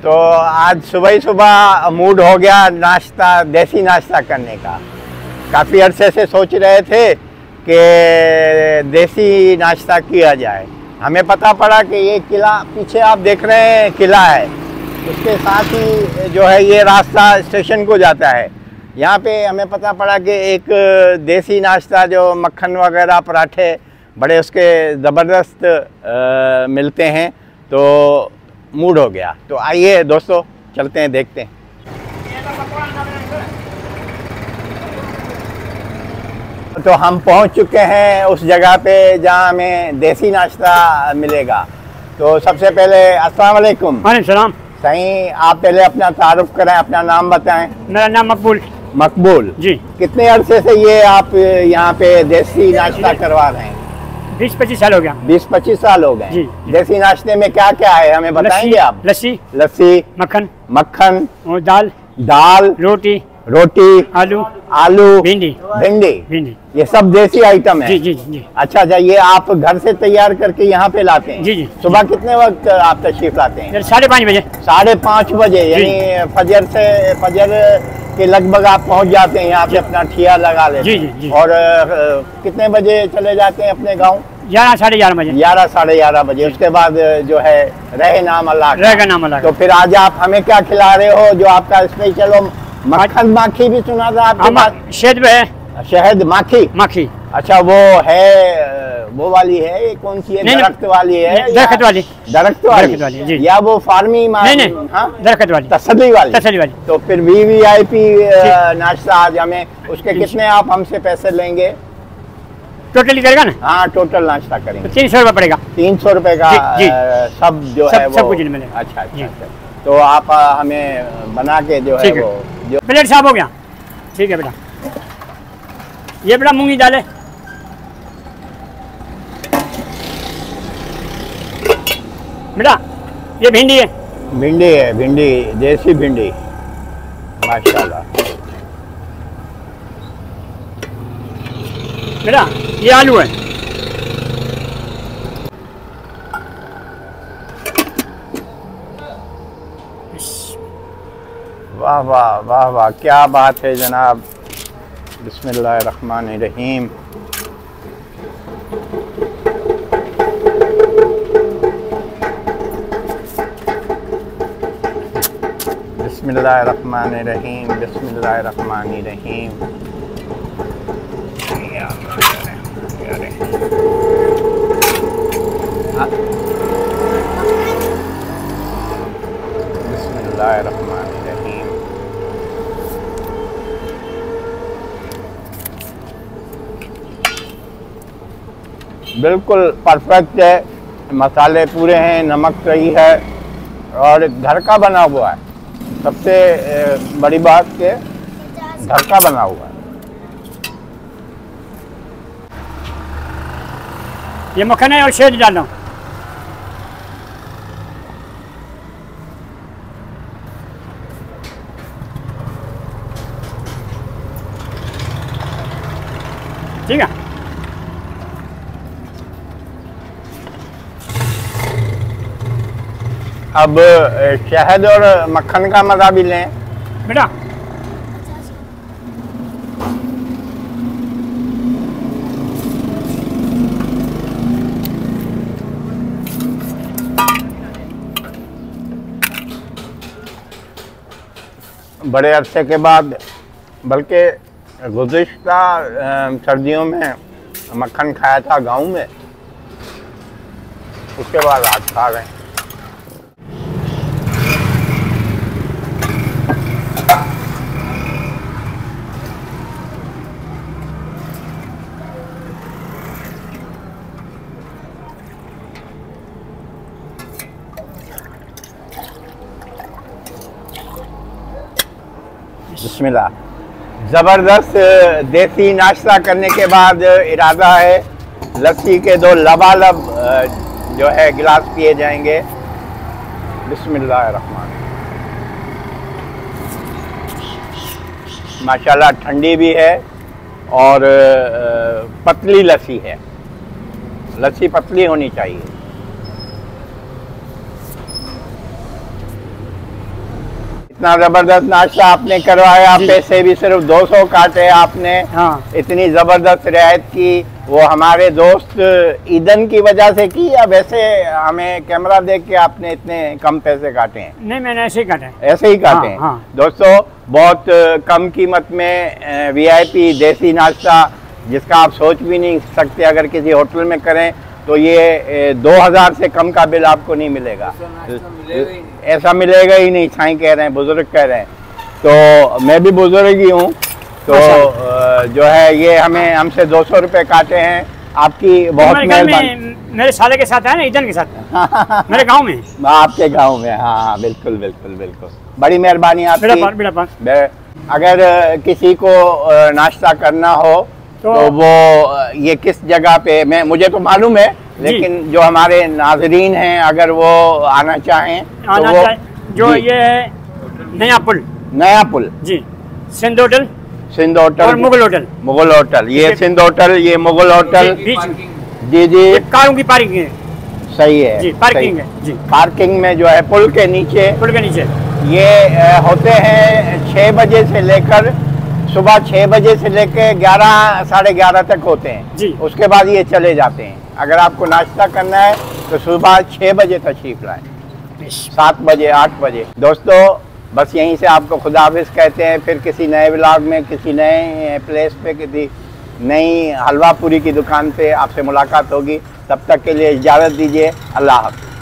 तो आज सुबह ही सुबह मूड हो गया नाश्ता, देसी नाश्ता करने का। काफ़ी अरसे से सोच रहे थे कि देसी नाश्ता किया जाए। हमें पता पड़ा कि ये किला पीछे आप देख रहे हैं किला है, उसके साथ ही जो है ये रास्ता स्टेशन को जाता है। यहाँ पे हमें पता पड़ा कि एक देसी नाश्ता जो मक्खन वगैरह पराठे बड़े उसके ज़बरदस्त मिलते हैं, तो मूड हो गया। तो आइए दोस्तों चलते हैं, देखते हैं। तो हम पहुंच चुके हैं उस जगह पे जहां हमें देसी नाश्ता मिलेगा। तो सबसे पहले अस्सलाम वालेकुम। वालेकुम सलाम। सही, आप पहले अपना तारुफ करें, अपना नाम बताएं। मेरा नाम मकबूल। मकबूल जी। कितने अरसे से ये आप यहाँ पे देसी नाश्ता करवा रहे हैं? 20-25 साल हो गया। 20-25 साल हो गए। जी। देसी नाश्ते में क्या क्या है हमें बताएंगे आप? लस्सी, मक्खन और दाल, रोटी, आलू, भिंडी, ये सब देसी आइटम है। जी। अच्छा, ये आप घर से तैयार करके यहाँ पे लाते हैं? जी। सुबह कितने वक्त आप तशरीफ लाते हैं? 5:30 बजे। 5:30 बजे, यानी फजर के लगभग आप पहुँच जाते हैं यहाँ पे, अपना ठिया लगा लेते हैं। जी। और कितने बजे चले जाते हैं अपने गाँव? 11 साढ़े 11 बजे। 11 साढ़े 11 बजे। उसके बाद जो है रहे नाम अल्लाह। तो फिर आज आप हमें क्या खिला रहे हो जो आपका स्पेशल हो? मक्खन माखी भी सुना था आपके पास? शहद माखी। अच्छा, वो है, वो वाली है, कौन सी है? दरख्त वाली है? दरख्त वाली या वो फार्मी? दरख्त वाली, तसल्ली वाली। तो फिर VVIP नाश्ता आज हमें, उसके कितने आप हमसे पैसे लेंगे? टोटली करेगा ना? हाँ, टोटल नाश्ता करेंगे। 300 रुपये पड़ेगा। 300 रुपये का सब जो है वो? सब कुछ मिलेगा। अच्छा। तो आप हमें बना के जो है वो जो प्लेट साफ हो गया। ठीक है बेटा, ये बेटा मूंगी दाल है। बेटा ये भिंडी है। भिंडी, देसी भिंडी, माशाल्लाह। बेटा ये आलू है। वाह वाह वाह वाह, क्या बात है जनाब। बिस्मिल्लाहिर्रहमानिर्रहीम। बिस्मिल्लाहिर्रहमानिर्रहीम। बिस्मिल्लाहिर्रहमानिर्रहीम। बिल्कुल परफेक्ट है, मसाले पूरे हैं, नमक सही है और घर का बना हुआ है। सबसे बड़ी बात के घर का बना हुआ है। ये मक्खन है और शहद डाल दो। ठीक है। अब शहद और मक्खन का मज़ा भी लें बेटा। बड़े अरसे के बाद, बल्कि गुज़िश्ता सर्दियों में मक्खन खाया था गांव में, उसके बाद आज खा रहे हैं। बिस्मिल्लाह। ज़बरदस्त देसी नाश्ता करने के बाद इरादा है लस्सी के 2 लबालब जो है गिलास पिए जाएंगे। बिस्मिल्लाहिर्रहमान। माशाल्लाह ठंडी भी है और पतली लस्सी है। लस्सी पतली होनी चाहिए। इतना जबरदस्त नाश्ता आपने करवाया, जी। पैसे भी सिर्फ 200 काटे आपने। हाँ इतनी जबरदस्त रियायत की, वो हमारे दोस्त ईदन की वजह से की या वैसे हमें कैमरा देख के आपने इतने कम पैसे काटे हैं? नहीं, मैंने ऐसे ही काटा है। ऐसे ही काटे हैं। हाँ। दोस्तों, बहुत कम कीमत में वीआईपी देसी नाश्ता, जिसका आप सोच भी नहीं सकते अगर किसी होटल में करें तो ये 2000 से कम का बिल आपको नहीं मिलेगा। ऐसा मिलेगा ही नहीं, साईं कह रहे हैं, बुजुर्ग कह रहे हैं। तो मैं भी बुजुर्ग ही हूँ, तो जो है ये हमसे 200 रुपये काटे हैं। आपकी बहुत मेहरबानी। मेरे साले के साथ है ना, ईदन के साथ मेरे गांव में। आपके गांव में, हाँ बिल्कुल बिल्कुल बिल्कुल, बड़ी मेहरबानी बेड़ा पार। आपकी। अगर किसी को नाश्ता करना हो तो वो ये किस जगह पे, मुझे तो मालूम है, लेकिन जो हमारे नाजरीन हैं अगर वो आना चाहें तो वो जो ये है नया पुल जी, सिंध होटल और मुगल होटल, ये सिंध होटल, ये मुगल होटल, जी जी, कारों की पार्किंग है। सही है जी, पार्किंग है जी। पार्किंग में जो है पुल के नीचे ये होते हैं 6 बजे से लेकर, सुबह 6 बजे से लेकर 11 साढ़े 11 तक होते हैं जी। उसके बाद ये चले जाते हैं। अगर आपको नाश्ता करना है तो सुबह 6 बजे तशरीफ लाएं, 7 बजे 8 बजे। दोस्तों, बस यहीं से आपको खुदा हाफिज़ कहते हैं। फिर किसी नए व्लॉग में, किसी नए प्लेस पे, किसी नई हलवा पूरी की दुकान पे आपसे मुलाकात होगी। तब तक के लिए इजाज़त दीजिए। अल्लाह हाफ़िज़।